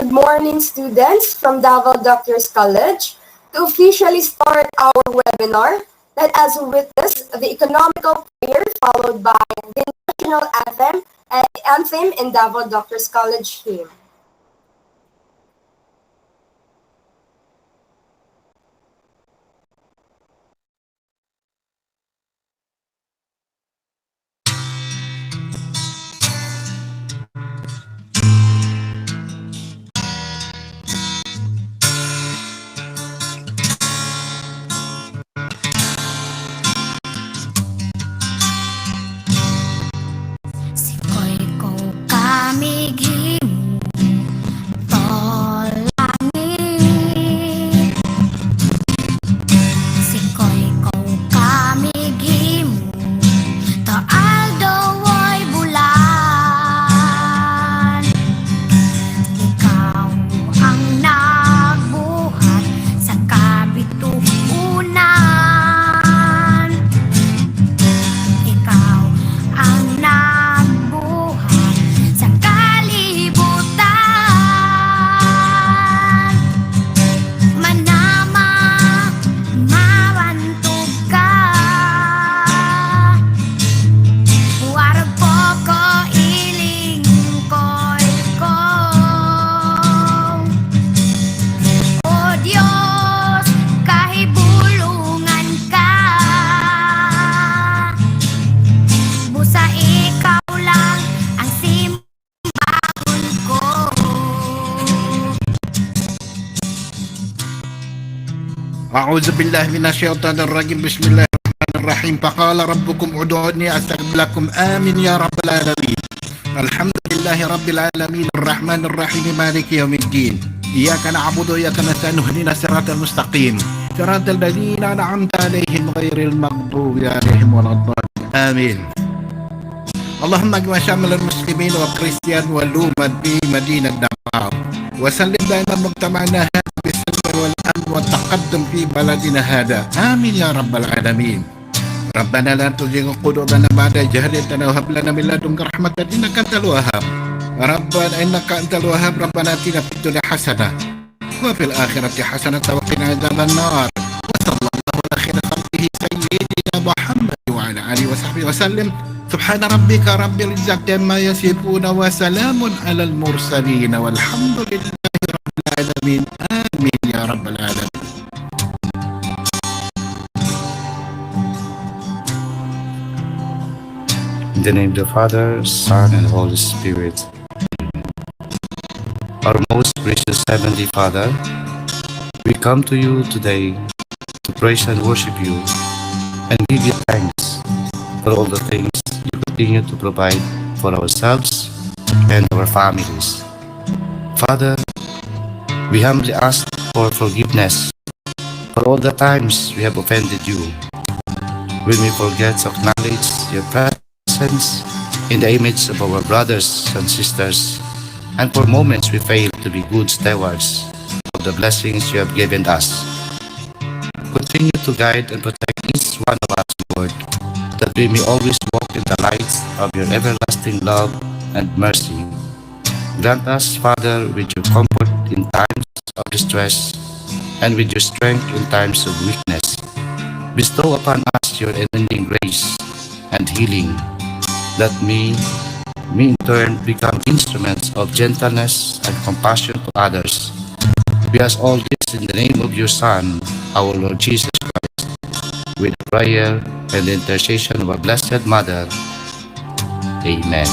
Good morning, students from Davao Doctors College. To officially start our webinar, let us witness the economical prayer followed by the national anthem in Davao Doctors College hymn. Sikoy ko kamighimo tolangit. Sikoy ko kamighimo to aldoy bulan. Ikaw ang nagbuhat sa kabituunan. Ikaw ang nagbuhat sa kalibutan. Manama, mabantog ka. Warag po ko ilingkoy ko. O Diyos, kahibulungan ka. Busa ikaw lang ang simbahon ko. أعوذ بالله من الشيطان الرجيم بسم الله الرحمن الرحيم فقال ربكم ادعوني أستجب لكم آمين يا رب العالمين الحمد لله رب العالمين الرحمن الرحيم مالك يوم الدين إياك نعبد وإياك نستعين اهدنا الصراط المستقيم صراط الذين أنعمت عليهم غير المغضوب عليهم ولا الضالين آمين اللهم اجمع شامل المسلمين والكريستيان والأمة في مدينة دمار وسلم دائما مجتمعنا هذا بالسلم والأمن والتقدم في بلدنا هذا آمين يا رب العالمين ربنا لا تزغ قلوبنا بعد إذ هديتنا وهب لنا من لدنك رحمة إنك أنت الوهاب ربنا إنك أنت الوهاب ربنا آتنا في الدنيا حسنة وفي الآخرة حسنة وقنا عذاب النار وصلى الله على خير خلقه سيدنا محمد وعلى آله وصحبه وسلم سبحان ربك رب العزة عما يصفون وسلام على المرسلين والحمد لله رب العالمين آمين يا رب العالمين. In the name of the Father, Son, and Holy Spirit. Our most gracious Heavenly Father, we come to you today to praise and worship you and give you thanks for all the things you continue to provide for ourselves and our families. Father, we humbly ask for forgiveness for all the times we have offended you, when we forget to acknowledge your presence in the image of our brothers and sisters, and for moments we fail to be good stewards of the blessings you have given us. Continue to guide and protect each one of us, Lord, that we may always walk in the light of your everlasting love and mercy. Grant us, Father, with your comfort in times of distress and with your strength in times of weakness. Bestow upon us your unending grace and healing, that we in turn become instruments of gentleness and compassion to others. We ask all this in the name of your Son, our Lord Jesus Christ, with prayer and the intercession of our Blessed Mother. Amen.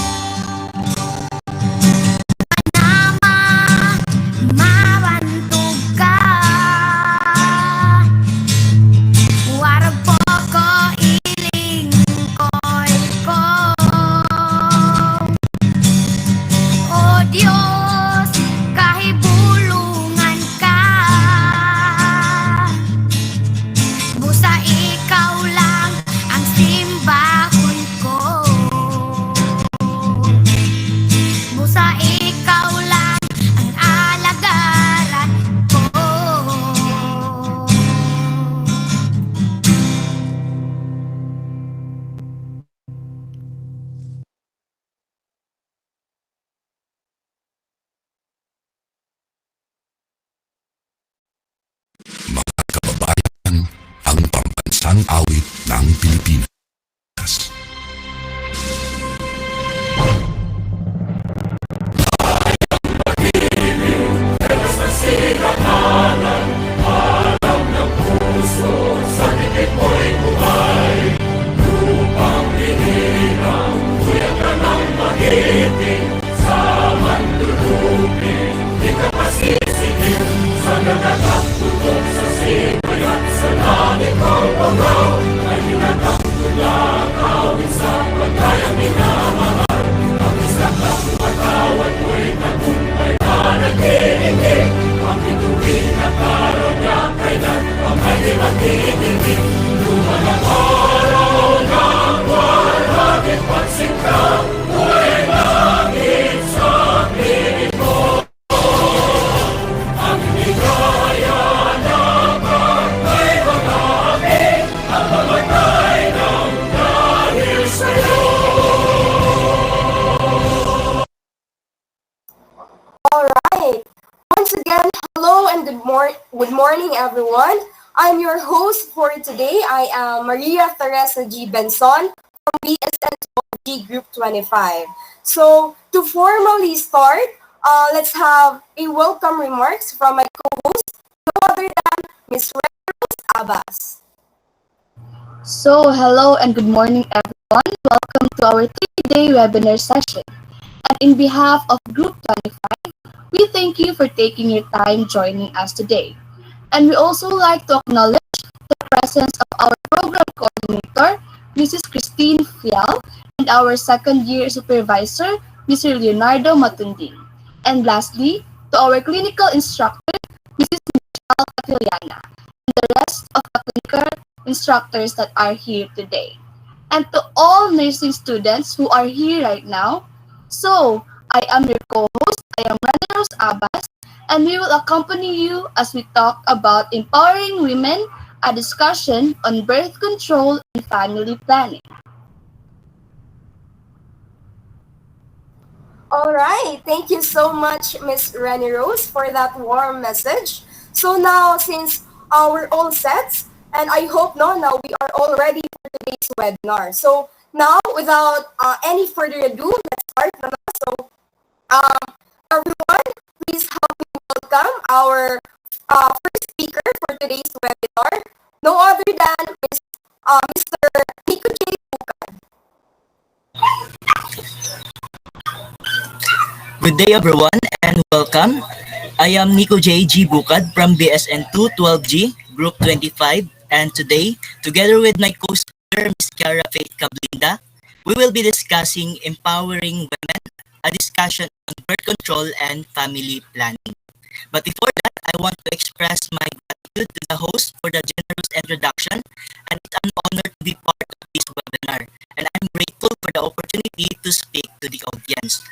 isang awit ng Pilipinas. All right. Once again, hello and good morning, everyone. I'm your host for today. I am Maria Teresa G. Benson from BSN G Group 25. So, to formally start, let's have a welcome remarks from my co-host, no other than Ms. Rose Abbas. So, hello and good morning, everyone. Welcome to our 3-day webinar session. And in behalf of Group 25, we thank you for taking your time joining us today. And we also like to acknowledge the presence of our program coordinator, Mrs. Christine Fial, and our second-year supervisor, Mr. Leonardo Matundin. And lastly, to our clinical instructor, Mrs. Michelle Capiliana, and the rest of the clinical instructors that are here today. And to all nursing students who are here right now, so I am your co-host, I am Rana Rose Abbas, and we will accompany you as we talk about empowering women, a discussion on birth control and family planning. All right. Thank you so much, Miss Renny Rose, for that warm message. So now, since we're all set, and I hope now we are all ready for today's webinar. So now, without any further ado, let's start na. So, everyone, please help me welcome our first speaker for today's webinar, no other than Mr. Nico J. Bukan. Good day everyone and welcome. I am Nico J. G. Bukad from BSN 212G, Group 25, and today, together with my co-speaker, Ms. Cara Faith Cablinda, we will be discussing empowering women, a discussion on birth control and family planning. But before that, I want to express my gratitude to the host for the generous introduction, and it's an honor to be part of this webinar, and I'm grateful for the opportunity to speak to the audience.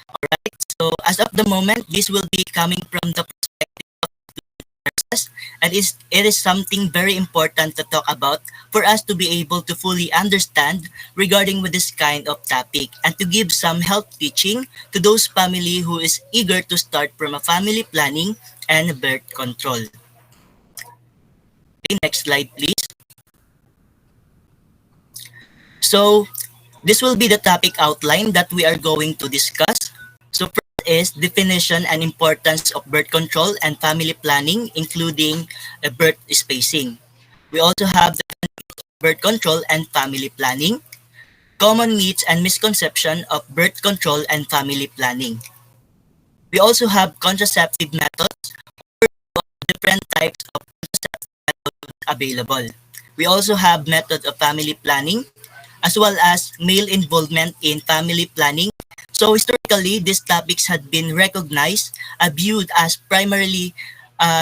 Alright, so as of the moment, this will be coming from the perspective of nurses, and it is something very important to talk about for us to be able to fully understand regarding with this kind of topic and to give some health teaching to those family who is eager to start from a family planning and birth control. Okay, next slide please. So this will be the topic outline that we are going to discuss. So first is definition and importance of birth control and family planning, including birth spacing. We also have the benefits of birth control and family planning, common myths and misconception of birth control and family planning. We also have contraceptive methods, or different types of contraceptive methods available. We also have method of family planning, as well as male involvement in family planning. So historically, these topics had been recognized, viewed as primarily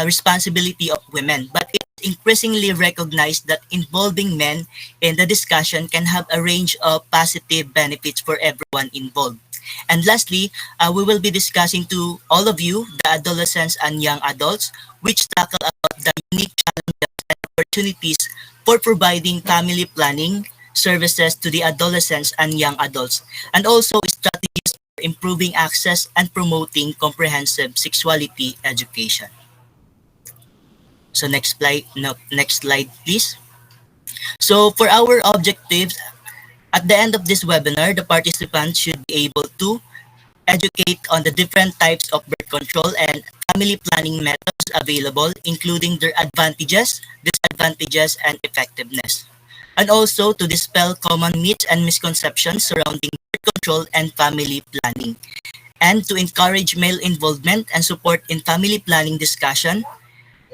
responsibility of women, but it's increasingly recognized that involving men in the discussion can have a range of positive benefits for everyone involved. And lastly, we will be discussing to all of you, the adolescents and young adults, which tackle about the unique challenges and opportunities for providing family planning services to the adolescents and young adults, and also strategies for improving access and promoting comprehensive sexuality education. So next slide please. So for our objectives, at the end of this webinar, the participants should be able to educate on the different types of birth control and family planning methods available, including their advantages, disadvantages, and effectiveness. And also to dispel common myths and misconceptions surrounding birth control and family planning, and to encourage male involvement and support in family planning discussion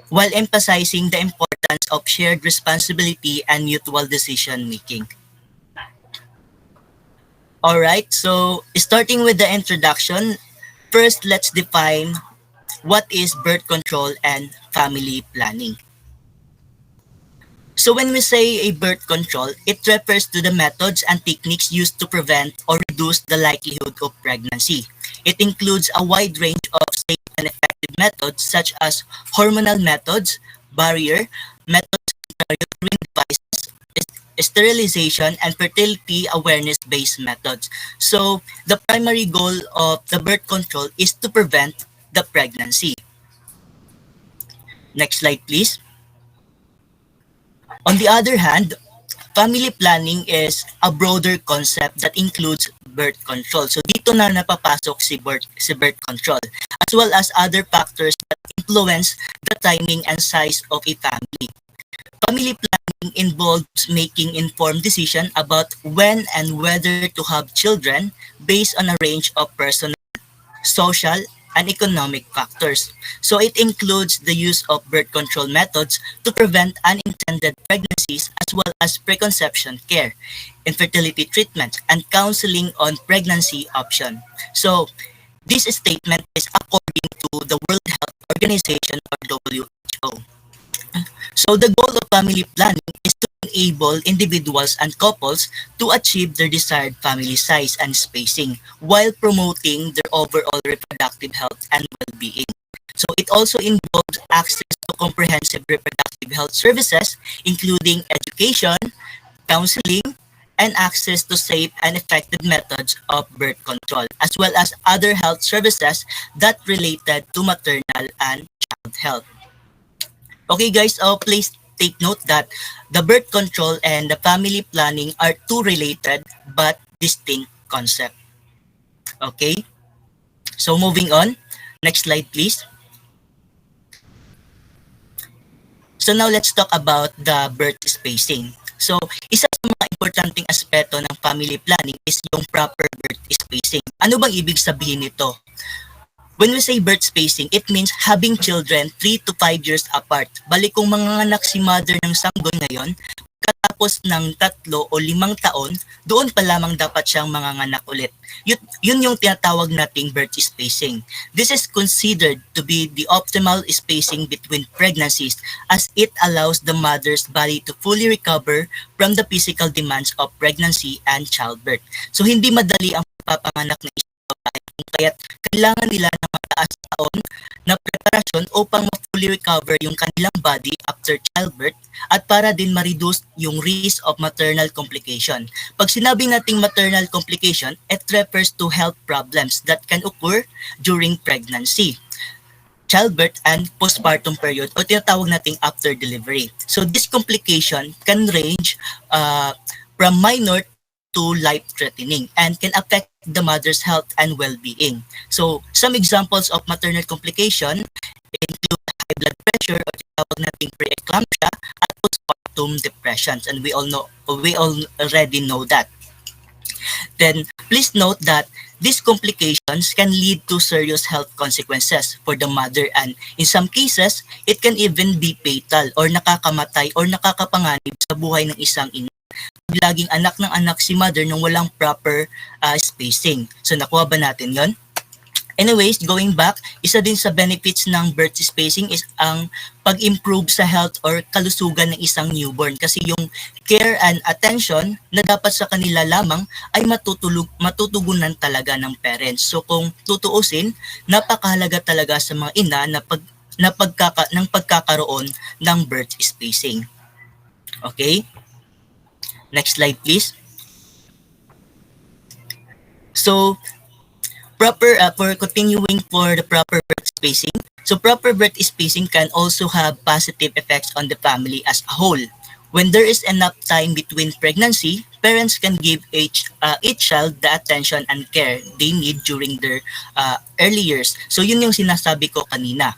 while emphasizing the importance of shared responsibility and mutual decision making. All right, so starting with the introduction, first let's define what is birth control and family planning. So when we say a birth control, it refers to the methods and techniques used to prevent or reduce the likelihood of pregnancy. It includes a wide range of safe and effective methods such as hormonal methods, barrier, methods of uterine devices, sterilization, and fertility awareness-based methods. So the primary goal of the birth control is to prevent the pregnancy. Next slide, please. On the other hand, family planning is a broader concept that includes birth control. So dito na napapasok si birth control, as well as other factors that influence the timing and size of a family. Family planning involves making informed decisions about when and whether to have children based on a range of personal, social, and economic factors. So it includes the use of birth control methods to prevent unintended pregnancies, as well as preconception care, infertility treatment, and counseling on pregnancy option. So this statement is according to the World Health Organization, or WHO. So the goal of family planning is to enable individuals and couples to achieve their desired family size and spacing while promoting their overall reproductive health and well-being. So it also involves access to comprehensive reproductive health services, including education, counseling, and access to safe and effective methods of birth control, as well as other health services that related to maternal and child health. Okay guys, please take note that the birth control and the family planning are two related but distinct concepts. Okay, so moving on. Next slide please. So now let's talk about the birth spacing. So isa sa mga importanteng aspeto ng family planning is yung proper birth spacing. Ano bang ibig sabihin nito? When we say birth spacing, it means having children 3 to 5 years apart. Balik kung manganganak si mother ng sanggol ngayon, katapos ng 3 o 5 taon, doon pa lamang dapat siyang manganganak ulit. Yun yung tinatawag nating birth spacing. This is considered to be the optimal spacing between pregnancies, as it allows the mother's body to fully recover from the physical demands of pregnancy and childbirth. So hindi madali ang papanganak ng kaya't kailangan nila ng mataas taon na preparasyon upang ma-fully recover yung kanilang body after childbirth at para din ma-reduce yung risk of maternal complication. Pag sinabi nating maternal complication, it refers to health problems that can occur during pregnancy, childbirth, and postpartum period, o tinatawag nating after delivery. So this complication can range from minor to life-threatening and can affect the mother's health and well-being. So, some examples of maternal complication include high blood pressure, or tinatawag nating preeclampsia, at postpartum depressions, and we already know that. Then, please note that these complications can lead to serious health consequences for the mother, and in some cases, it can even be fatal or nakakamatay or nakakapanganib sa buhay ng isang ina. Laging anak ng anak si mother nung walang proper spacing. So nakuha ba natin yon? Anyways, going back, isa din sa benefits ng birth spacing is ang pag-improve sa health or kalusugan ng isang newborn, kasi yung care and attention na dapat sa kanila lamang ay matutugunan talaga ng parents. So kung tutuusin, napakahalaga talaga sa mga ina na pagkakaroon ng birth spacing. Okay? Next slide, please. So, for continuing for the proper birth spacing, so proper birth spacing can also have positive effects on the family as a whole. When there is enough time between pregnancy, parents can give each child the attention and care they need during their early years. So yun yung sinasabi ko kanina.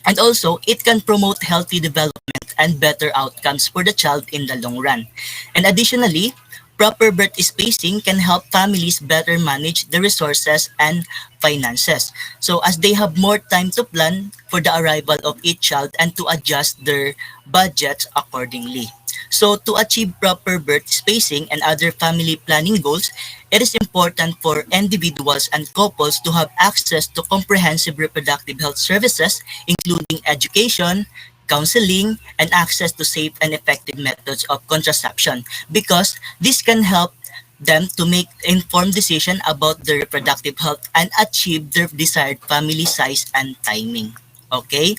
And also, it can promote healthy development and better outcomes for the child in the long run. And additionally, proper birth spacing can help families better manage the resources and finances. So as they have more time to plan for the arrival of each child and to adjust their budgets accordingly. So to achieve proper birth spacing and other family planning goals, it is important for individuals and couples to have access to comprehensive reproductive health services, including education, counseling, and access to safe and effective methods of contraception, because this can help them to make informed decision about their reproductive health and achieve their desired family size and timing. Okay?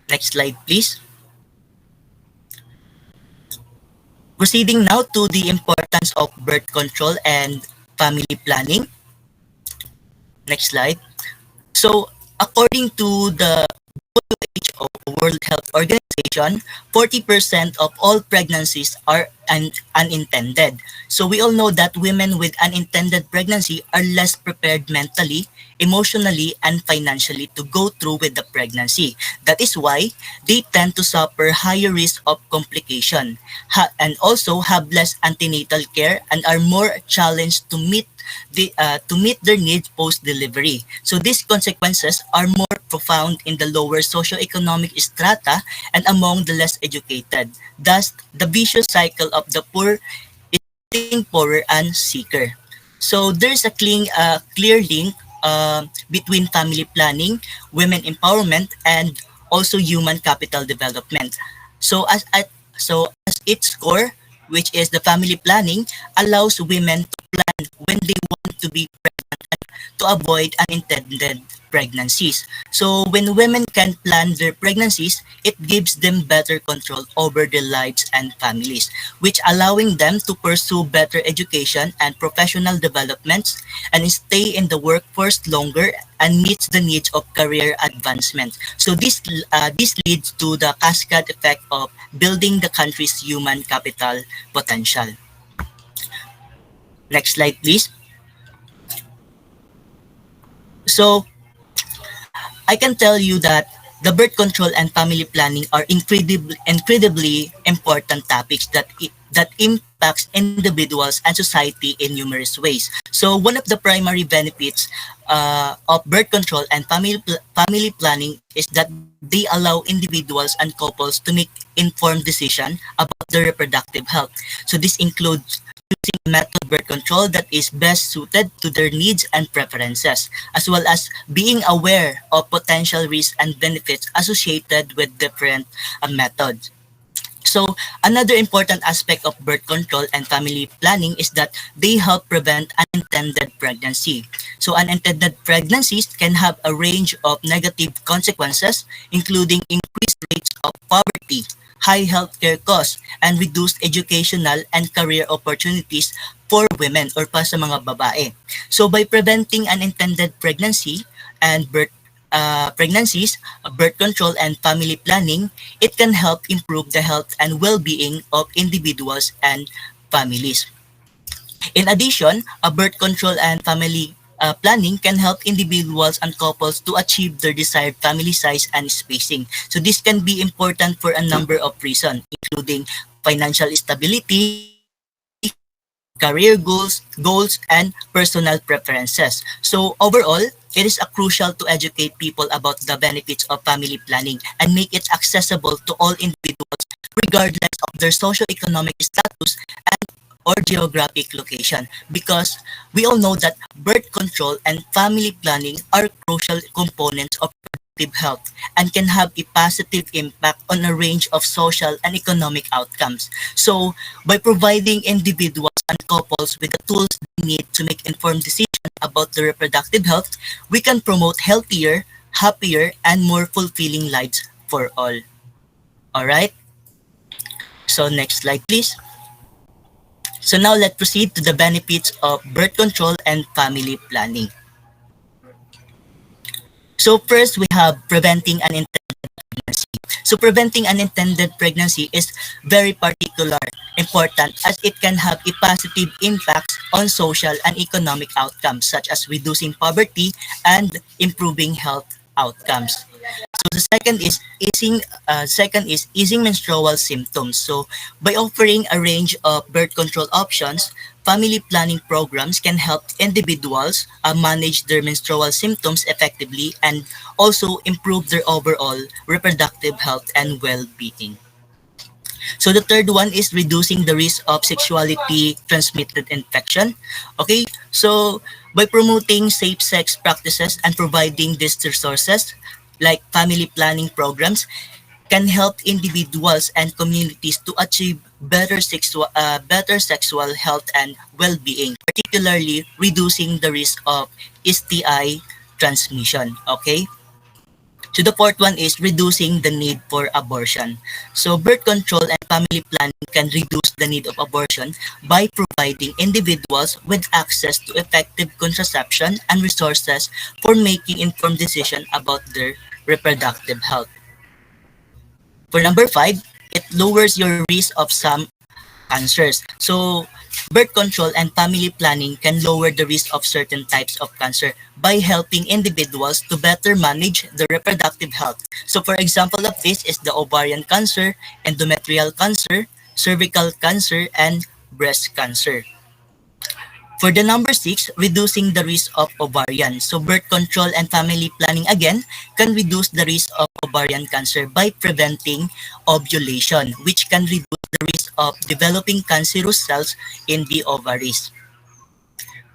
Next slide, please. Proceeding now to the importance of birth control and family planning. Next slide. So, according to the WHO, World Health Organization, 40% of all pregnancies are unintended. So we all know that women with unintended pregnancy are less prepared mentally, emotionally, and financially to go through with the pregnancy. That is why they tend to suffer higher risk of complication and also have less antenatal care and are more challenged to meet their needs post-delivery. So these consequences are more profound in the lower socioeconomic strata and among the less educated. Thus, the vicious cycle of the poor is getting poorer and sicker. So there's a clear link between family planning, women empowerment, and also human capital development. So as its core, which is the family planning, allows women to plan when they want to be pregnant and to avoid unintended pregnancies. So when women can plan their pregnancies, it gives them better control over their lives and families, which allowing them to pursue better education and professional developments and stay in the workforce longer and meets the needs of career advancement. So this leads to the cascade effect of building the country's human capital potential. Next slide, please. So I can tell you that the birth control and family planning are incredibly important topics that impacts individuals and society in numerous ways. So one of the primary benefits of birth control and family planning is that they allow individuals and couples to make informed decisions about their reproductive health. So this includes choosing a method of birth control that is best suited to their needs and preferences, as well as being aware of potential risks and benefits associated with different methods. So another important aspect of birth control and family planning is that they help prevent unintended pregnancy. So unintended pregnancies can have a range of negative consequences, including increased rates of poverty, high healthcare costs, and reduced educational and career opportunities for women or pa sa mga babae. So by preventing unintended pregnancy and pregnancies, birth control, and family planning, it can help improve the health and well-being of individuals and families. In addition, a birth control and family planning can help individuals and couples to achieve their desired family size and spacing. So this can be important for a number of reasons, including financial stability, career goals, and personal preferences. So overall, it is crucial to educate people about the benefits of family planning and make it accessible to all individuals regardless of their socioeconomic status and or geographic location, because we all know that birth control and family planning are crucial components of reproductive health and can have a positive impact on a range of social and economic outcomes. So by providing individuals and couples with the tools they need to make informed decisions about their reproductive health, we can promote healthier, happier, and more fulfilling lives for all. All right? So next slide, please. So now let's proceed to the benefits of birth control and family planning. So first, we have preventing unintended pregnancy. So preventing unintended pregnancy is very particular important as it can have a positive impact on social and economic outcomes such as reducing poverty and improving health outcomes. So the second is easing menstrual symptoms. So by offering a range of birth control options, family planning programs can help individuals manage their menstrual symptoms effectively and also improve their overall reproductive health and well-being. So the third one is reducing the risk of sexuality transmitted infection. Okay, so by promoting safe sex practices and providing these resources like family planning programs can help individuals and communities to achieve better sexual health and well-being, particularly reducing the risk of STI transmission. Okay. So the fourth one is reducing the need for abortion. So birth control and family planning can reduce the need of abortion by providing individuals with access to effective contraception and resources for making informed decisions about their reproductive health. For number five, it lowers your risk of some cancers. So, birth control and family planning can lower the risk of certain types of cancer by helping individuals to better manage their reproductive health. So, for example of this is the ovarian cancer, endometrial cancer, cervical cancer, and breast cancer. For the number six, reducing the risk of ovarian. So birth control and family planning again can reduce the risk of ovarian cancer by preventing ovulation, which can reduce the risk of developing cancerous cells in the ovaries.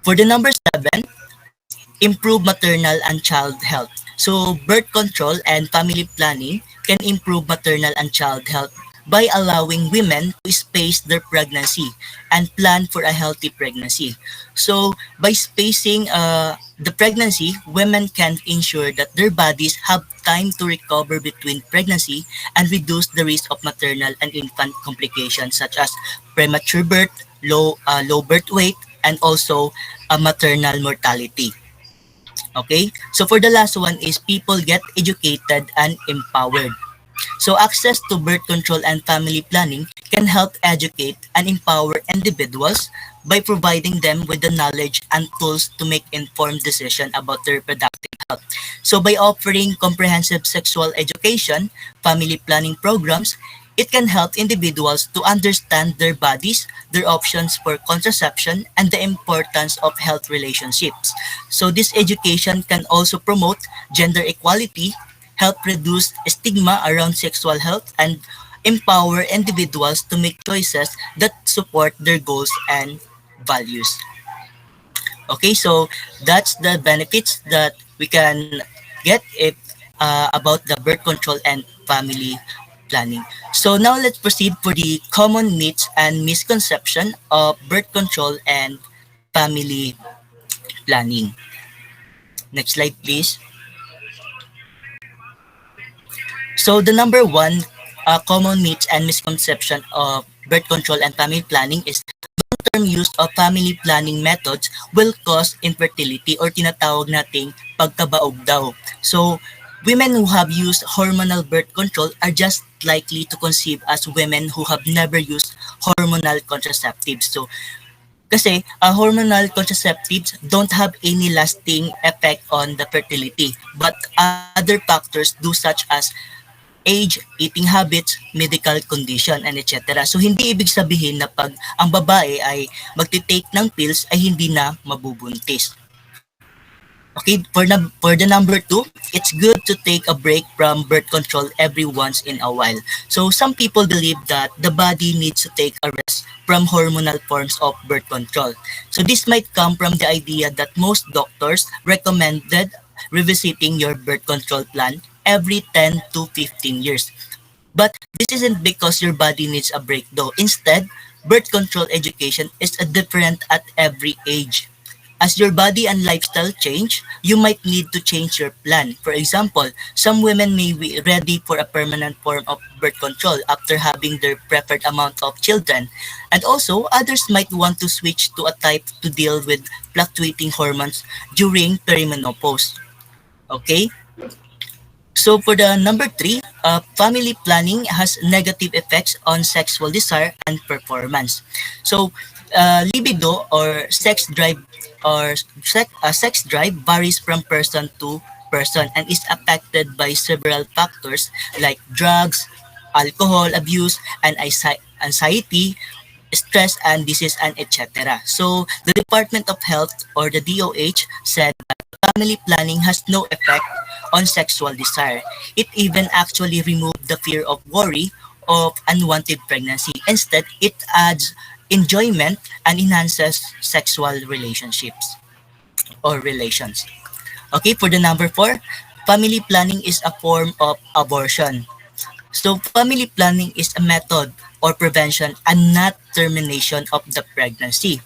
For the number seven, improve maternal and child health. So birth control and family planning can improve maternal and child health by allowing women to space their pregnancy and plan for a healthy pregnancy. So by spacing the pregnancy, women can ensure that their bodies have time to recover between pregnancy and reduce the risk of maternal and infant complications such as premature birth, low birth weight, and also maternal mortality. Okay, so for the last one is people get educated and empowered. So access to birth control and family planning can help educate and empower individuals by providing them with the knowledge and tools to make informed decisions about their reproductive health. So by offering comprehensive sexual education, family planning programs, it can help individuals to understand their bodies, their options for contraception, and the importance of health relationships. So this education can also promote gender equality, help reduce stigma around sexual health, and empower individuals to make choices that support their goals and values. Okay, so that's the benefits that we can get if about the birth control and family planning. So now let's proceed for the common myths and misconception of birth control and family planning. Next slide, please. So the number one common myths and misconception of birth control and family planning is long-term use of family planning methods will cause infertility or tinatawag nating pagkabaog daw. So women who have used hormonal birth control are just likely to conceive as women who have never used hormonal contraceptives. So kasi hormonal contraceptives don't have any lasting effect on the fertility, but other factors do such as age, eating habits, medical condition, and etc. So hindi ibig sabihin na pag ang babae ay magti-take ng pills ay hindi na mabubuntis. Okay, for the number two, it's good to take a break from birth control every once in a while. So some people believe that the body needs to take a rest from hormonal forms of birth control. So this might come from the idea that most doctors recommended revisiting your birth control plan every 10 to 15 years. But this isn't because your body needs a break though. Instead, birth control education is different at every age. As your body and lifestyle change, you might need to change your plan. For example, some women may be ready for a permanent form of birth control after having their preferred amount of children. And also, others might want to switch to a type to deal with fluctuating hormones during perimenopause. Okay? So for the number three, family planning has negative effects on sexual desire and performance. So, libido or sex drive varies from person to person and is affected by several factors like drugs, alcohol abuse, and anxiety, stress and disease, and etc. So the Department of Health or the DOH said that family planning has no effect on sexual desire. It even actually removed the fear of worry of unwanted pregnancy. Instead, it adds enjoyment and enhances sexual relationships or relations. Okay, for the number 4, family planning is a form of abortion. So family planning is a method or prevention and not termination of the pregnancy.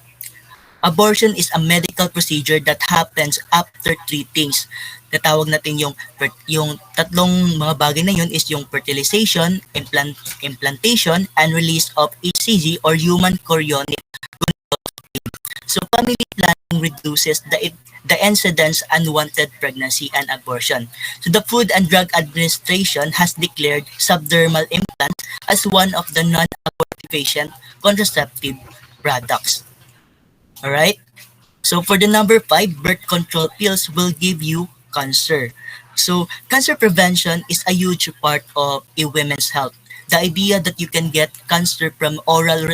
Abortion is a medical procedure that happens after three things. Natawag natin yung tatlong mga bagay na yun is yung fertilization, implantation, and release of HCG or human chorionic. So family planning reduces the incidence unwanted pregnancy and abortion. So the Food and Drug Administration has declared subdermal implants as one of the non-abortifacient contraceptive products. All right? So for the number 5, birth control pills will give you cancer. So cancer prevention is a huge part of a women's health. The idea that you can get cancer from oral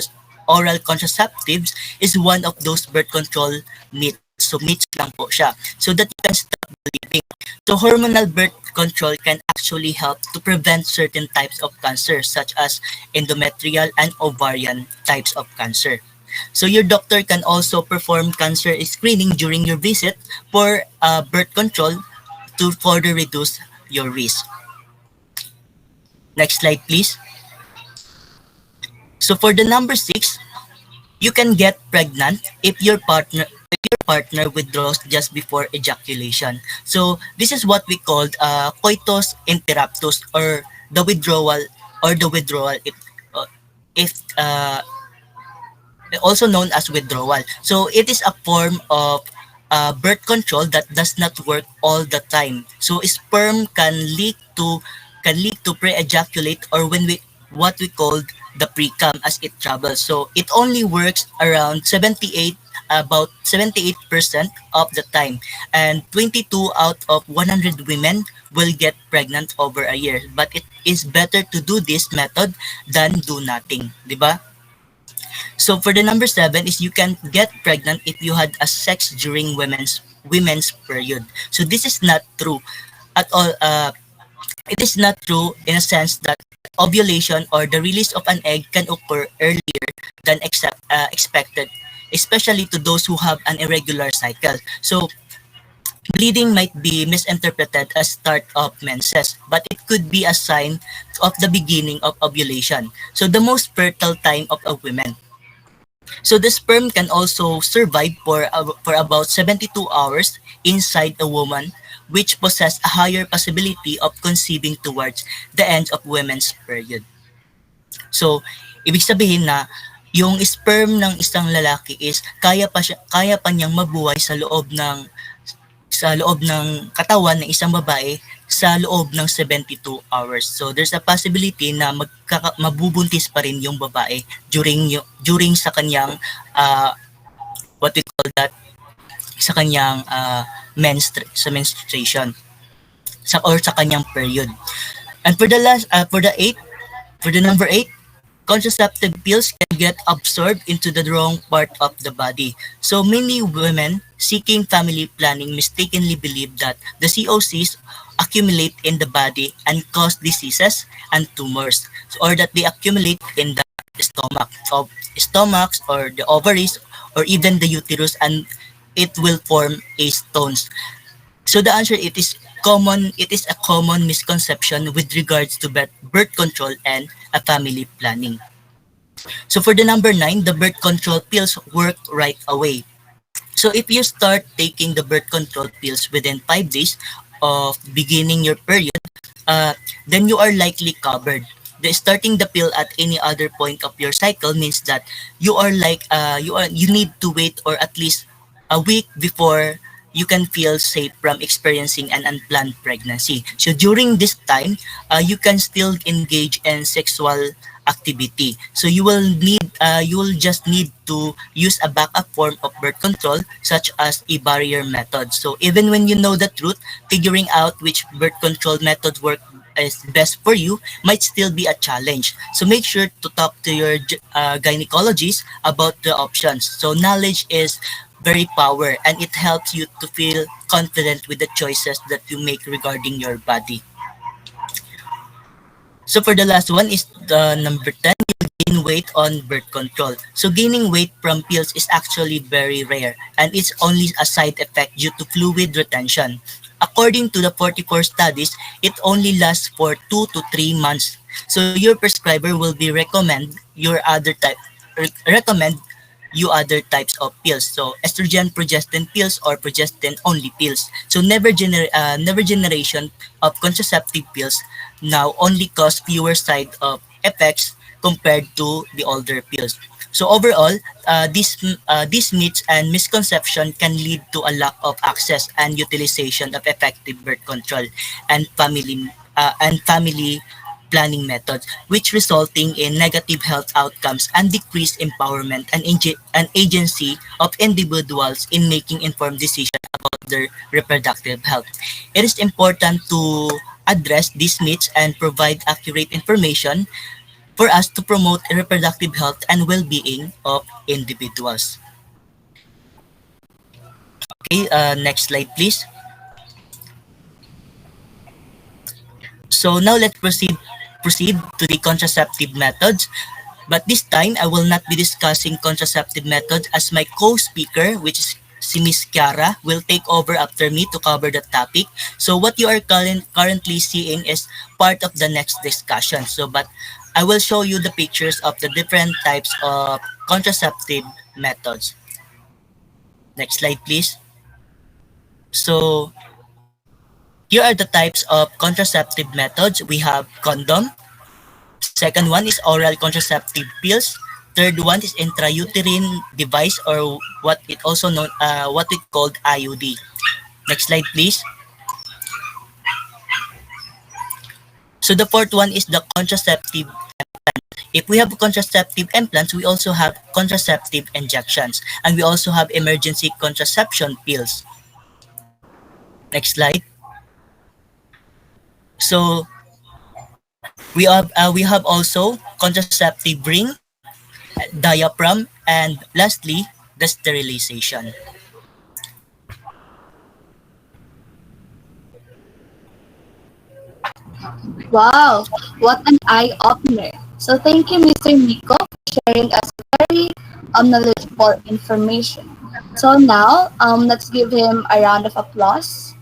contraceptives is one of those birth control myths. So myths lang po siya. So that you can stop believing. So hormonal birth control can actually help to prevent certain types of cancer such as endometrial and ovarian types of cancer. So your doctor can also perform cancer screening during your visit for birth control to further reduce your risk. Next slide, please. So for the number 6, you can get pregnant if your partner withdraws just before ejaculation. So this is what we called coitus interruptus or the withdrawal if also known as withdrawal. So it is a form of birth control that does not work all the time. So sperm can leak to pre-ejaculate or what we call the precum as it travels. So it only works around about 78% of the time, and 22 out of 100 women will get pregnant over a year. But it is better to do this method than do nothing, di ba? So for the number 7 is you can get pregnant if you had a sex during women's period. So this is not true at all. It is not true in a sense that ovulation or the release of an egg can occur earlier than expected, especially to those who have an irregular cycle. So bleeding might be misinterpreted as start of menses, but it could be a sign of the beginning of ovulation. So the most fertile time of a woman. So the sperm can also survive for about 72 hours inside a woman, which possess a higher possibility of conceiving towards the end of women's period. So, ibig sabihin na yung sperm ng isang lalaki is kaya pa niyang mabuhay sa loob ng katawan ng isang babae sa loob ng 72 hours. So there's a possibility na mabubuntis pa rin yung babae during sa kanyang what we call that, sa kanyang menstruation sa kanyang period. And for the number 8, contraceptive pills can get absorbed into the wrong part of the body. So many women seeking family planning mistakenly believe that the COCs accumulate in the body and cause diseases and tumors, or that they accumulate in the stomachs or the ovaries or even the uterus, and it will form a stones. So the answer, it is a common misconception with regards to birth control and a family planning. So for the number 9, the birth control pills work right away. So if you start taking the birth control pills within 5 days of beginning your period, then you are likely covered. Starting the pill at any other point of your cycle means that you need to wait or at least a week before you can feel safe from experiencing an unplanned pregnancy. So during this time, you can still engage in sexual activity. So you will just need to use a backup form of birth control such as a barrier method. So even when you know the truth, figuring out which birth control method work is best for you might still be a challenge. So make sure to talk to your gynecologist about the options. So knowledge is very power and it helps you to feel confident with the choices that you make regarding your body. So for the last one is the number 10, you gain weight on birth control. So gaining weight from pills is actually very rare and it's only a side effect due to fluid retention. According to the 44 studies, it only lasts for 2 to 3 months. So your prescriber will be recommend you other types of pills. So estrogen progestin pills or progestin only pills. So never generation of contraceptive pills now only cause fewer side of effects compared to the older pills. So overall, these myths and misconception can lead to a lack of access and utilization of effective birth control and family planning methods, which resulting in negative health outcomes and decreased empowerment and agency of individuals in making informed decisions about their reproductive health. It is important to address these myths and provide accurate information for us to promote reproductive health and well-being of individuals. Okay, next slide please. So now let's proceed to the contraceptive methods. But this time, I will not be discussing contraceptive methods as my co-speaker, which is si Miss Kiara, will take over after me to cover the topic. So what you are currently seeing is part of the next discussion. But I will show you the pictures of the different types of contraceptive methods. Next slide, please. So here are the types of contraceptive methods. We have condom. Second one is oral contraceptive pills. Third one is intrauterine device or what it called IUD. Next slide, please. So the fourth one is the contraceptive implant. If we have contraceptive implants, we also have contraceptive injections, and we also have emergency contraception pills. Next slide. So we have also contraceptive ring, diaphragm, and lastly, the sterilization. Wow, what an eye-opener. So thank you, Mr. Nico, for sharing us very knowledgeable information. So now, let's give him a round of applause.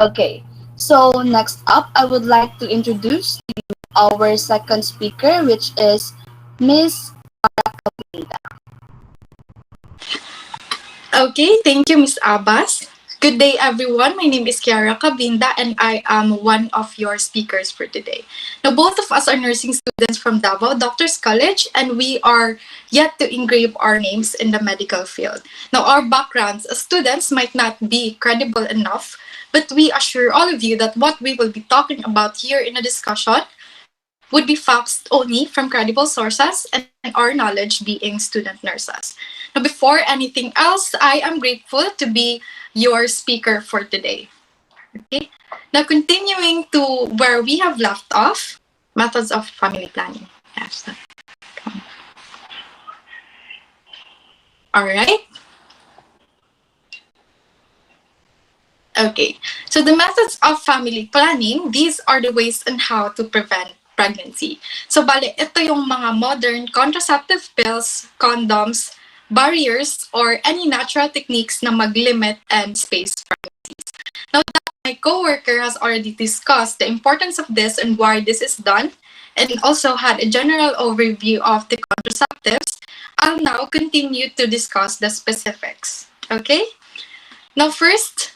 Okay, so next up, I would like to introduce to you our second speaker, which is Miss Kabinda. Okay, thank you, Ms. Abbas. Good day, everyone. My name is Kiara Kabinda, and I am one of your speakers for today. Now, both of us are nursing students from Davao Doctors College, and we are yet to engrave our names in the medical field. Now, our backgrounds as students might not be credible enough, but we assure all of you that what we will be talking about here in the discussion would be facts only from credible sources and our knowledge being student nurses. Now, before anything else, I am grateful to be your speaker for today. Okay. Now, continuing to where we have left off, methods of family planning. Yes. All right. Okay. So the methods of family planning, these are the ways on how to prevent pregnancy. So, bale, ito yung mga modern contraceptive pills, condoms, barriers, or any natural techniques na mag-limit and space pregnancies. Now that my coworker has already discussed the importance of this and why this is done, and also had a general overview of the contraceptives, I'll now continue to discuss the specifics. Okay? Now first,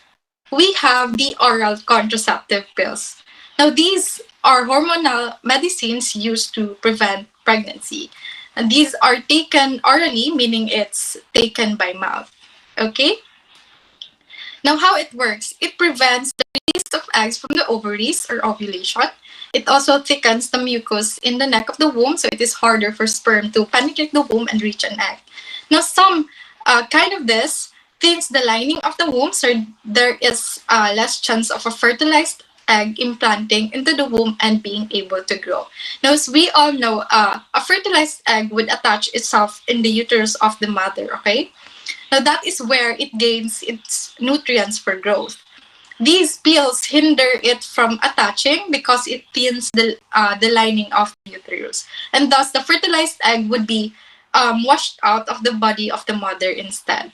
we have the oral contraceptive pills. Now these are hormonal medicines used to prevent pregnancy. And these are taken orally, meaning it's taken by mouth. Okay? Now, how it works, it prevents the release of eggs from the ovaries or ovulation. It also thickens the mucus in the neck of the womb, so it is harder for sperm to penetrate the womb and reach an egg. Now, some kind of this thins the lining of the womb, so there is less chance of a fertilized egg implanting into the womb and being able to grow. Now, as we all know, a fertilized egg would attach itself in the uterus of the mother, okay? Now, that is where it gains its nutrients for growth. These pills hinder it from attaching because it thins the lining of the uterus. And thus, the fertilized egg would be washed out of the body of the mother instead.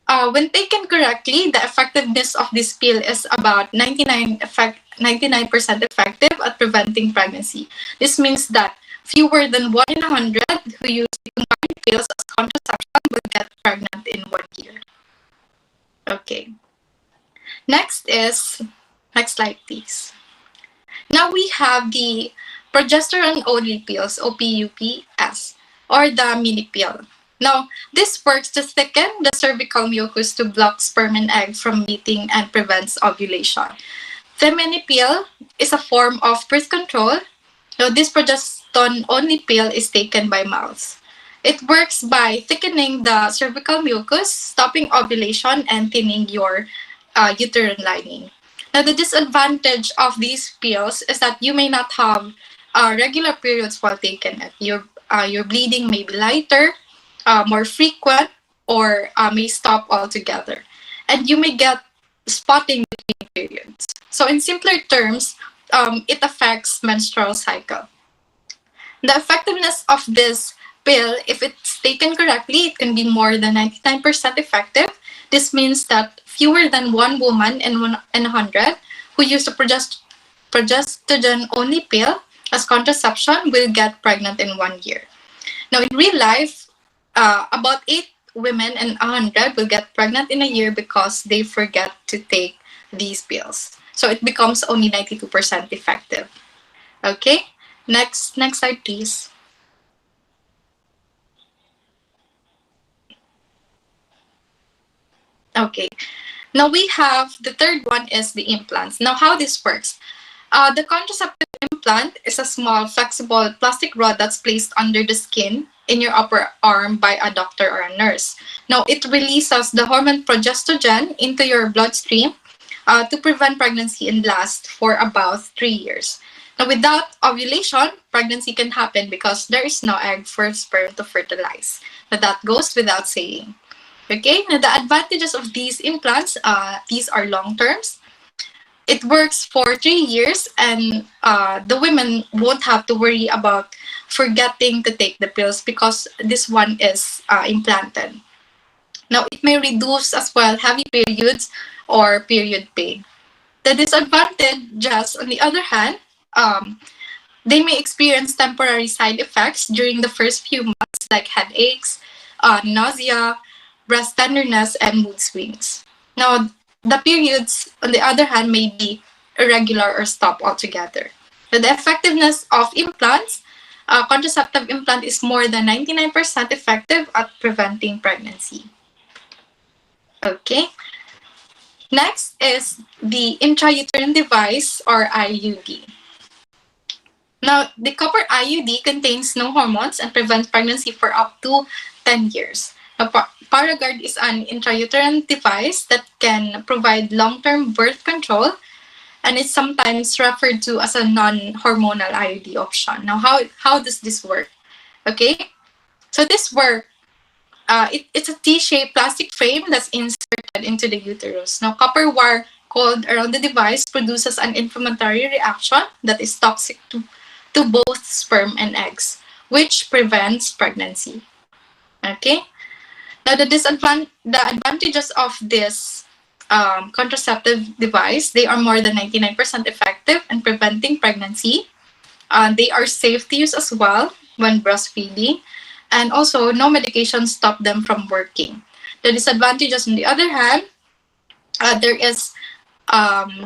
When taken correctly, the effectiveness of this pill is about 99% effective at preventing pregnancy. This means that fewer than 1 in 100 who use the combined pills as contraception will get pregnant in 1 year. Okay. Next slide, please. Now we have the progesterone-only pills, or PUPS, or the mini pill. Now, this works to thicken the cervical mucus to block sperm and egg from meeting and prevents ovulation. The mini pill is a form of birth control. Now, this progesterone-only pill is taken by mouth. It works by thickening the cervical mucus, stopping ovulation, and thinning your uterine lining. Now, the disadvantage of these pills is that you may not have regular periods while taking it. Your bleeding may be lighter, more frequent, or may stop altogether. And you may get spotting between periods. So in simpler terms, it affects menstrual cycle. The effectiveness of this pill, if it's taken correctly, it can be more than 99% effective. This means that fewer than 1 woman in 100 who use the progesterone-only pill as contraception will get pregnant in 1 year. Now, in real life, about 8 women in 100 will get pregnant in a year because they forget to take these pills. So it becomes only 92% effective. Okay, next slide, please. Okay, now we have the third one is the implants. Now, how this works. The contraceptive implant is a small, flexible plastic rod that's placed under the skin in your upper arm by a doctor or a nurse. Now, it releases the hormone progestogen into your bloodstream to prevent pregnancy and last for about 3 years. Now, without ovulation, pregnancy can happen because there is no egg for sperm to fertilize. Now, that goes without saying. Okay, now the advantages of these implants, these are long terms. It works for 3 years, and the women won't have to worry about forgetting to take the pills because this one is implanted. Now, it may reduce as well heavy periods or period pain. The disadvantages, on the other hand, they may experience temporary side effects during the first few months, like headaches, nausea, breast tenderness, and mood swings. Now, the periods, on the other hand, may be irregular or stop altogether. The effectiveness of implants, contraceptive implant is more than 99% effective at preventing pregnancy. Okay. Next is the intrauterine device, or IUD. Now, the copper IUD contains no hormones and prevents pregnancy for up to 10 years. Now, Paragard is an intrauterine device that can provide long-term birth control, and it's sometimes referred to as a non-hormonal IUD option. Now, how does this work? Okay, so this works. It's a T-shaped plastic frame that's inserted into the uterus. Now, copper wire coiled around the device produces an inflammatory reaction that is toxic to both sperm and eggs, which prevents pregnancy. Okay. Now, the advantages of this contraceptive device, they are more than 99% effective in preventing pregnancy. They are safe to use as well when breastfeeding, and also no medications stop them from working. The disadvantages, on the other hand, there is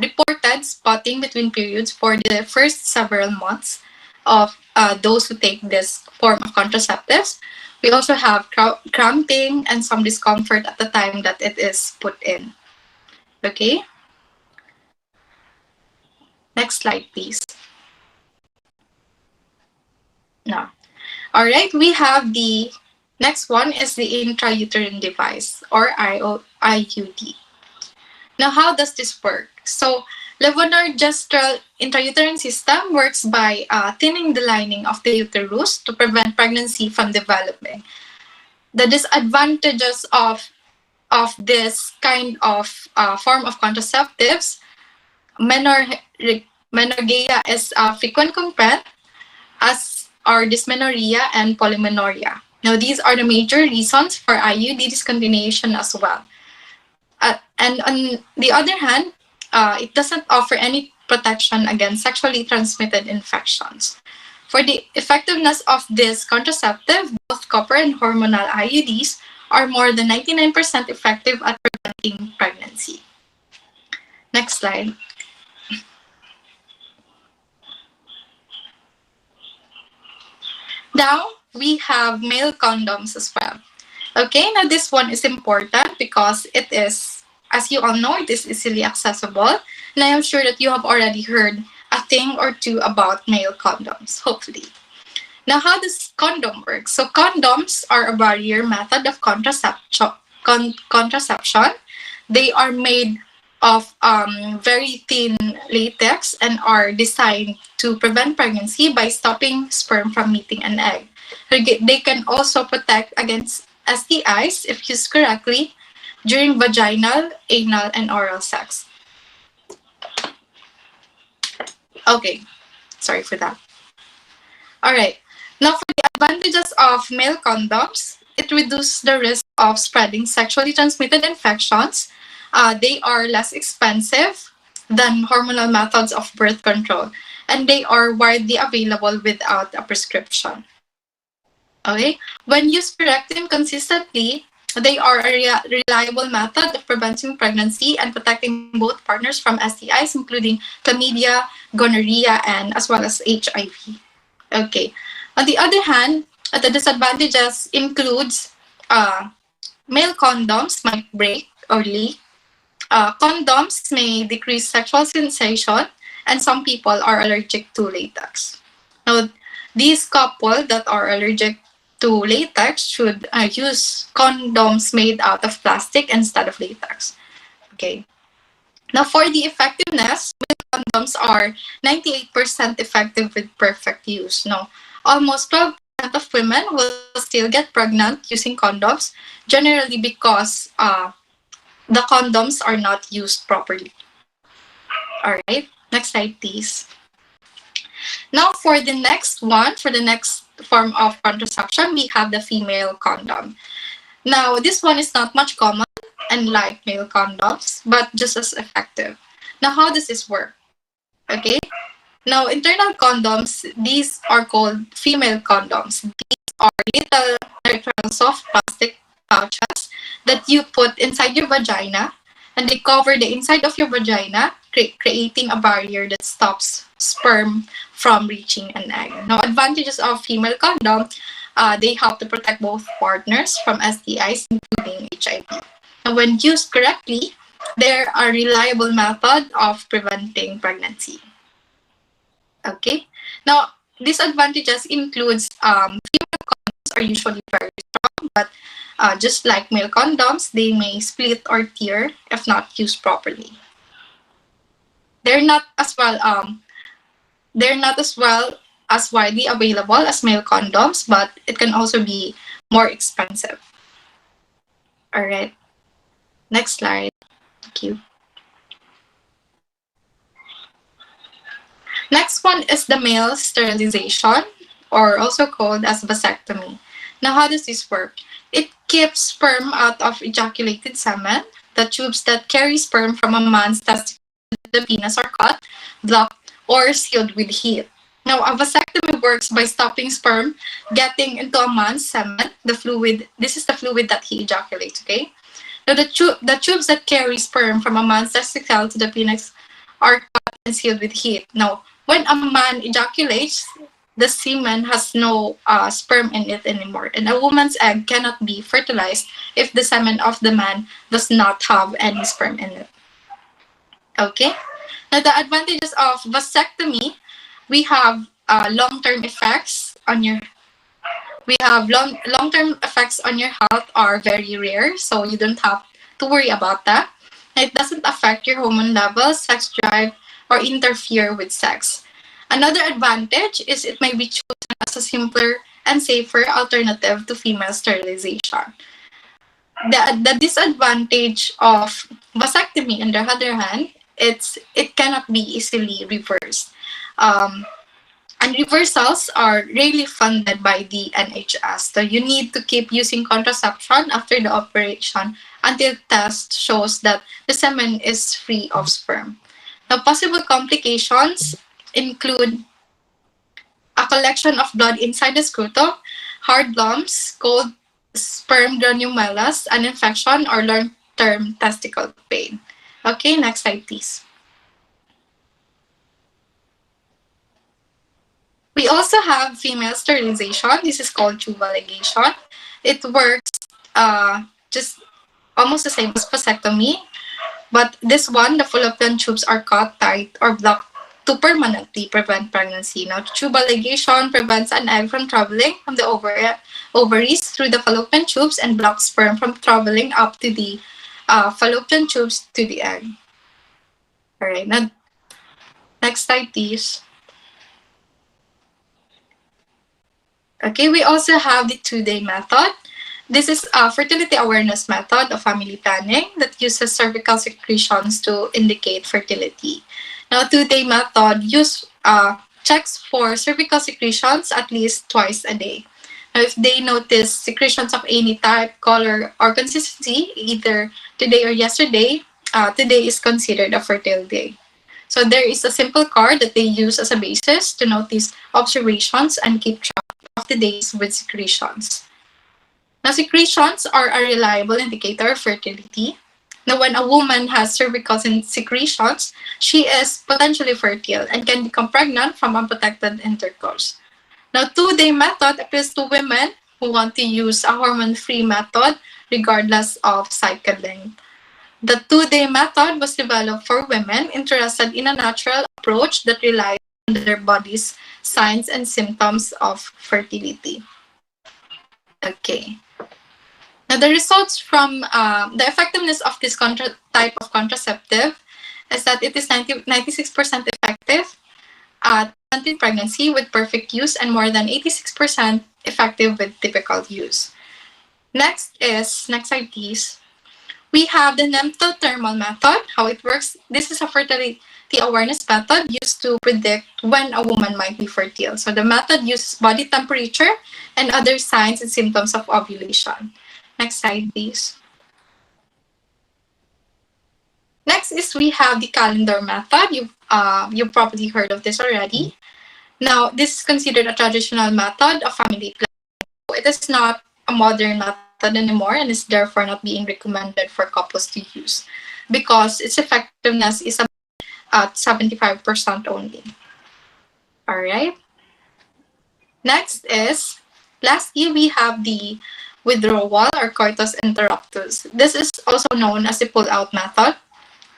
reported spotting between periods for the first several months of those who take this form of contraceptives, We also have cramping and some discomfort at the time that it is put in. Okay? Next slide, please. Now, all right, we have the next one is the intrauterine device or IUD. Now, how does this work? So, levonorgestrel intrauterine system works by thinning the lining of the uterus to prevent pregnancy from developing. The disadvantages of this kind of form of contraceptives, menorrhagia is frequent complaint, as are dysmenorrhea and polymenorrhea. Now, these are the major reasons for IUD discontinuation as well. And on the other hand, it doesn't offer any protection against sexually transmitted infections. For the effectiveness of this contraceptive, both copper and hormonal IUDs are more than 99% effective at preventing pregnancy. Next slide. Now, we have male condoms as well. Okay, now this one is important because it is, as you all know, it is easily accessible. And I am sure that you have already heard a thing or two about male condoms, hopefully. Now, how does condom work? So condoms are a barrier method of contraception. They are made of very thin latex and are designed to prevent pregnancy by stopping sperm from meeting an egg. They can also protect against STIs if used correctly during vaginal, anal, and oral sex. Okay, sorry for that. All right, now for the advantages of male condoms, it reduces the risk of spreading sexually transmitted infections. They are less expensive than hormonal methods of birth control, and they are widely available without a prescription. Okay, when used correctly and consistently, they are a reliable method of preventing pregnancy and protecting both partners from STIs, including chlamydia, gonorrhea, and as well as HIV. Okay. On the other hand, the disadvantages includes male condoms might break or leak. Condoms may decrease sexual sensation, and some people are allergic to latex. Now, these couple that are allergic to latex should use condoms made out of plastic instead of latex. Okay. Now, for the effectiveness, condoms are 98% effective with perfect use. Now, almost 12% of women will still get pregnant using condoms, generally because the condoms are not used properly. All right, next slide, please. Now, for the next one, for the next form of contraception, we have the female condom. Now, this one is not much common, unlike male condoms, but just as effective. Now, how does this work? Okay. Now, internal condoms, these are called female condoms. These are little neutral soft plastic pouches that you put inside your vagina, and they cover the inside of your vagina, creating a barrier that stops sperm from reaching an egg. Now, advantages of female condom, they help to protect both partners from STIs, including HIV. Now, when used correctly, they're a reliable method of preventing pregnancy. Okay. Now, disadvantages includes female condoms are usually very strong, but just like male condoms, they may split or tear if not used properly. They're not as well as widely available as male condoms, but it can also be more expensive. All right. Next slide. Thank you. Next one is the male sterilization, or also called as vasectomy. Now, how does this work? It keeps sperm out of ejaculated semen. The tubes that carry sperm from a man's testicles to the penis are cut, blocked, or sealed with heat. Now, a vasectomy works by stopping sperm getting into a man's semen, the fluid. This is the fluid that he ejaculates, okay? Now, the tubes that carry sperm from a man's testicle to the penis are cut and sealed with heat. Now, when a man ejaculates, the semen has no sperm in it anymore, and a woman's egg cannot be fertilized if the semen of the man does not have any sperm in it. Okay? Now, the advantages of vasectomy, we have long-term effects on your long-term effects on your health are very rare, so you don't have to worry about that. It doesn't affect your hormone levels, sex drive, or interfere with sex. Another advantage is it may be chosen as a simpler and safer alternative to female sterilization. The disadvantage of vasectomy, on the other hand, it cannot be easily reversed. And reversals are rarely funded by the NHS. So you need to keep using contraception after the operation until test shows that the semen is free of sperm. Now, possible complications include a collection of blood inside the scrotum, hard lumps, cold sperm granulomas, an infection, or long-term testicle pain. Okay, next slide, please. We also have female sterilization. This is called tubal ligation. It works just almost the same as vasectomy, but this one, the fallopian tubes are cut tight or blocked to permanently prevent pregnancy. Now, tubal ligation prevents an egg from traveling from the ovaries through the fallopian tubes and blocks sperm from traveling up to the fallopian tubes to the egg. All right, now, next slide, please. Okay, we also have the 2-day method. This is a fertility awareness method of family planning that uses cervical secretions to indicate fertility. Now, 2-day method checks for cervical secretions at least twice a day. Now, if they notice secretions of any type, color, or consistency, either today or yesterday, today is considered a fertile day. So there is a simple card that they use as a basis to notice observations and keep track of the days with secretions. Now, secretions are a reliable indicator of fertility. Now, when a woman has cervical secretions, she is potentially fertile and can become pregnant from unprotected intercourse. Now, 2-day method appeals to women who want to use a hormone-free method regardless of cycle length. The 2-day method was developed for women interested in a natural approach that relies on their body's signs and symptoms of fertility. Okay. Now, the results from the effectiveness of this type of contraceptive is that it is 96% effective at preventing pregnancy with perfect use and more than 86% effective with typical use. Next slide, please. We have the nemtothermal method. How it works, this is a fertility awareness method used to predict when a woman might be fertile. So the method uses body temperature and other signs and symptoms of ovulation. Next slide, please. Next is we have the calendar method. You've probably heard of this already. Now, this is considered a traditional method of family planning. It is not a modern method anymore and is therefore not being recommended for couples to use because its effectiveness is at 75% only. All right. Next is, lastly, we have the withdrawal or coitus interruptus. This is also known as the pull-out method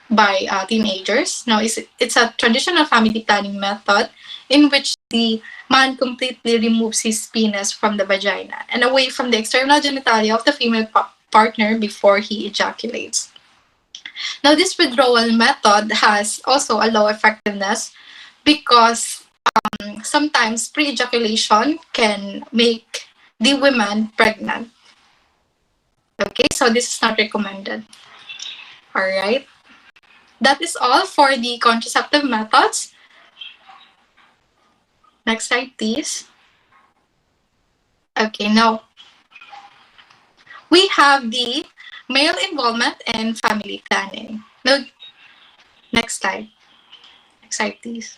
by teenagers. Now, it's a traditional family planning method in which the man completely removes his penis from the vagina and away from the external genitalia of the female partner before he ejaculates. Now, this withdrawal method has also a low effectiveness because sometimes pre-ejaculation can make the woman pregnant. Okay, so this is not recommended. All right. That is all for the contraceptive methods. Next slide, please. Okay, now we have the male involvement in family planning. Now, next slide. Next slide, please.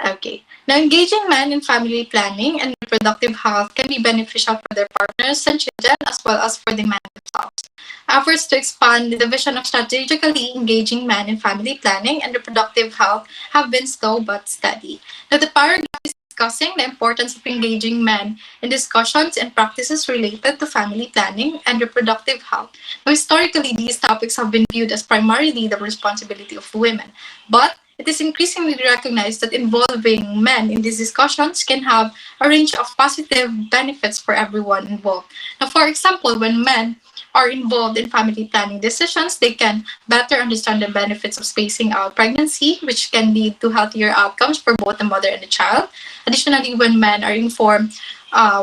Okay. Now, engaging men in family planning and reproductive health can be beneficial for their partners and children as well as for the men themselves. Efforts to expand the vision of strategically engaging men in family planning and reproductive health have been slow but steady. Now, the paragraph is discussing the importance of engaging men in discussions and practices related to family planning and reproductive health. Now, historically, these topics have been viewed as primarily the responsibility of women, but it is increasingly recognized that involving men in these discussions can have a range of positive benefits for everyone involved. Now, for example, when men are involved in family planning decisions, they can better understand the benefits of spacing out pregnancy, which can lead to healthier outcomes for both the mother and the child. Additionally, when men are informed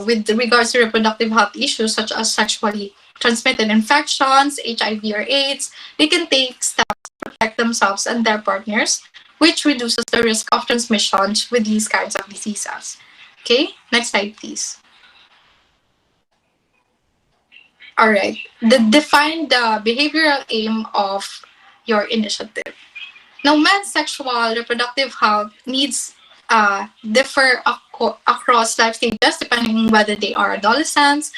with regards to reproductive health issues such as sexually transmitted infections, HIV or AIDS, they can take steps to protect themselves and their partners, which reduces the risk of transmissions with these kinds of diseases. Okay, next slide, please. All right, define the behavioral aim of your initiative. Now, men's sexual reproductive health needs differ across life stages depending on whether they are adolescents,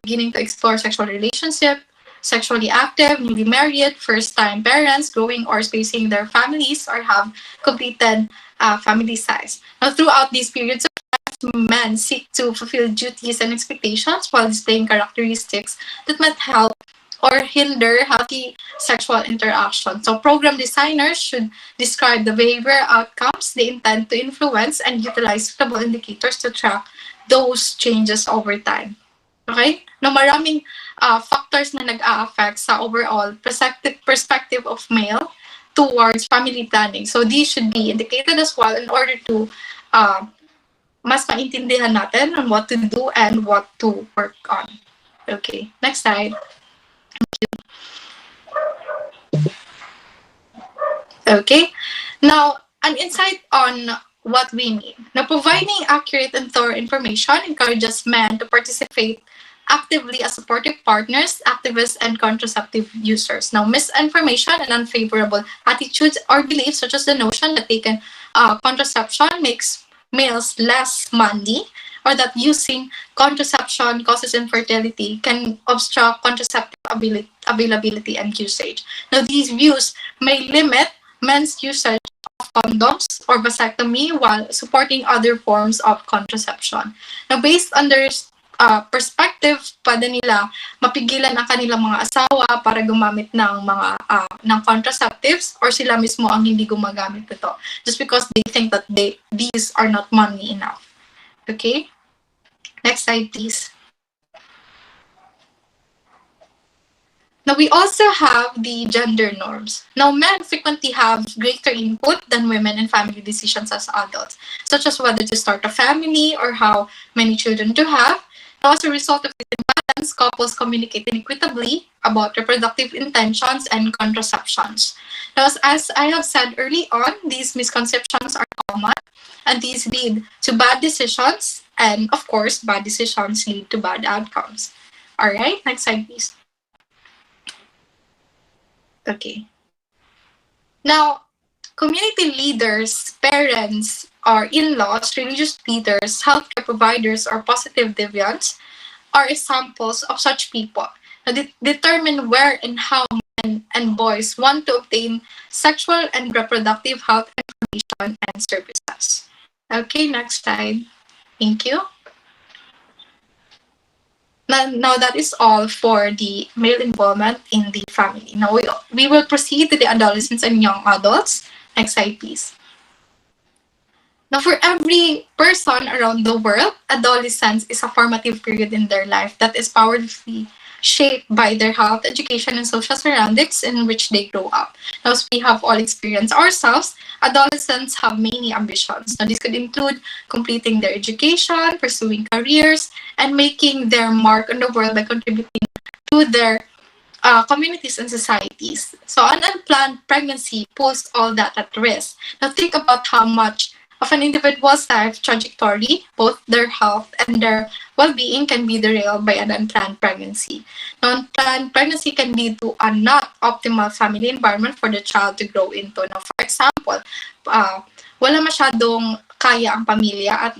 beginning to explore sexual relationship, sexually active, newly married, first-time parents, growing or spacing their families, or have completed family size. Now, throughout these periods of life, men seek to fulfill duties and expectations while displaying characteristics that might help or hinder healthy sexual interaction. So program designers should describe the behavioral outcomes they intend to influence and utilize suitable indicators to track those changes over time. Okay? Now, maraming factors na nag-a-affect sa overall perspective of male towards family planning. So these should be indicated as well in order to mas maintindihan natin on what to do and what to work on. Okay, next slide. Okay, now an insight on what we need. Now, providing accurate and thorough information encourages men to participate actively as supportive partners, activists, and contraceptive users. Now, misinformation and unfavorable attitudes or beliefs, such as the notion that taking contraception makes males less manly, or that using contraception causes infertility, can obstruct contraceptive availability and usage. Now, these views may limit men's usage of condoms or vasectomy while supporting other forms of contraception. Now, based on their perspective, pwede nila mapigilan ang kanilang mga asawa para gumamit ng mga ng contraceptives, or sila mismo ang hindi gumagamit nito just because they think that these are not manly enough. Okay? Next slide, please. Now, we also have the gender norms. Now, men frequently have greater input than women in family decisions as adults, such as whether to start a family or how many children to have. Now, as a result of this imbalance, couples communicate inequitably about reproductive intentions and contraceptions. Now, as I have said early on, these misconceptions are common, and these lead to bad decisions, and of course, bad decisions lead to bad outcomes. All right, next slide, please. Okay. Now, community leaders, parents, or in-laws, religious leaders, healthcare providers, or positive deviants are examples of such people. Now, determine where and how men and boys want to obtain sexual and reproductive health information and services. Okay, next slide. Thank you. Now that is all for the male involvement in the family. Now we will proceed to the adolescents and young adults. Next slide, please. Now, for every person around the world, adolescence is a formative period in their life that is powerfully shaped by their health, education, and social surroundings in which they grow up. Now, as we have all experienced ourselves, adolescents have many ambitions. Now, this could include completing their education, pursuing careers, and making their mark on the world by contributing to their communities and societies. So, an unplanned pregnancy puts all that at risk. Now, think about how much of an individual's life trajectory, both their health and their well-being, can be derailed by an unplanned pregnancy. Now, unplanned pregnancy can lead to a not optimal family environment for the child to grow into. Now, for example, wala masyadong kaya ang pamilya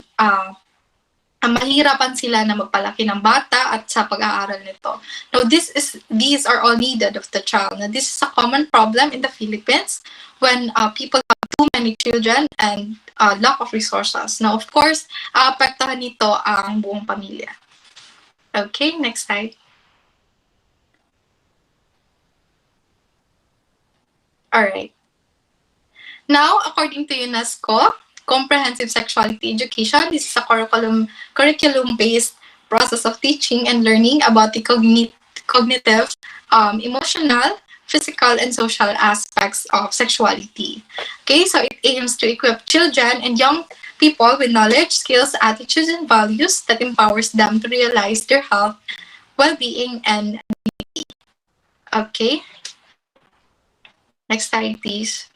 mahirapan sila na magpalaki ng bata at sa pag-aaral nito. Now, these are all needed of the child. Now, this is a common problem in the Philippines when people have too many children and lack of resources. Now, of course, apektuhan nito ang buong pamilya. Okay, next slide. All right. Now, according to UNESCO, comprehensive sexuality education, this is a curriculum-based process of teaching and learning about the cognitive, emotional, physical, and social aspects of sexuality. Okay, so it aims to equip children and young people with knowledge, skills, attitudes, and values that empowers them to realize their health, well-being, and dignity. Okay. Next slide, please.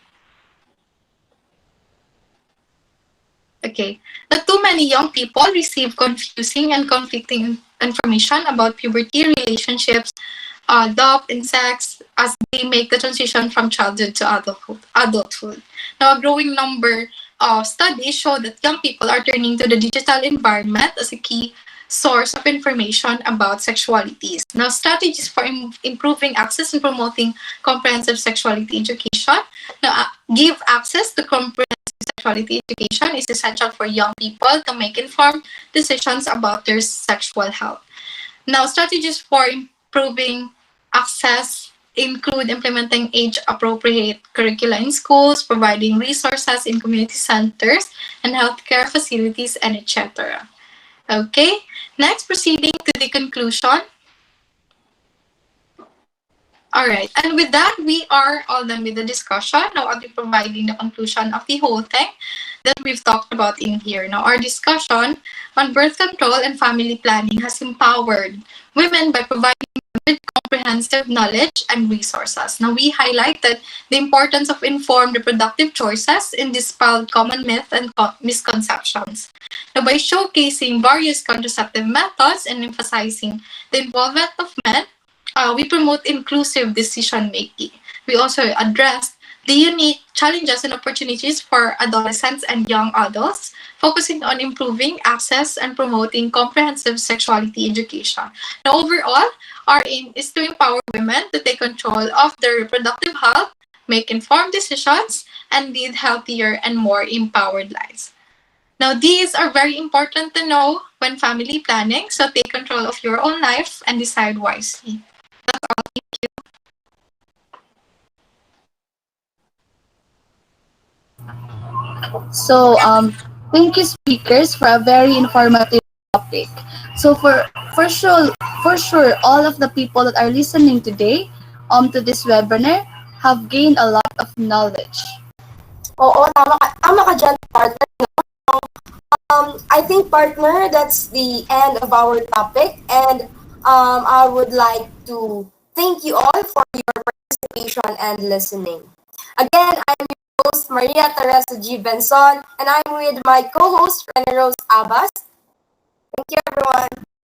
Okay. Not too many young people receive confusing and conflicting information about puberty, relationships, love, and sex as they make the transition from childhood to adulthood. Now, a growing number of studies show that young people are turning to the digital environment as a key source of information about sexualities. Now, strategies for improving access and promoting comprehensive sexuality education. Now, give access to comprehensive sexuality education is essential for young people to make informed decisions about their sexual health. Now, strategies for improving access include implementing age-appropriate curricula in schools, providing resources in community centers and healthcare facilities, and etc. Okay, next, proceeding to the conclusion. All right, and with that, we are all done with the discussion. Now I'll be providing the conclusion of the whole thing that we've talked about in here. Now, our discussion on birth control and family planning has empowered women by providing them with comprehensive knowledge and resources. Now, we highlighted the importance of informed reproductive choices and dispelled common myths and misconceptions. Now, by showcasing various contraceptive methods and emphasizing the involvement of men, we promote inclusive decision-making. We also address the unique challenges and opportunities for adolescents and young adults, focusing on improving access and promoting comprehensive sexuality education. Now, overall, our aim is to empower women to take control of their reproductive health, make informed decisions, and lead healthier and more empowered lives. Now, these are very important to know when family planning, so take control of your own life and decide wisely. That's all. Thank you. So, thank you, speakers, for a very informative topic. So, for sure, all of the people that are listening today, to this webinar, have gained a lot of knowledge. Oo, tama ka dyan, partner. I think, partner, that's the end of our topic. And I would like to thank you all for your participation and listening. Again, I'm your host, Maria Teresa G. Benson, and I'm with my co-host, Rene Rose Abbas. Thank you, everyone.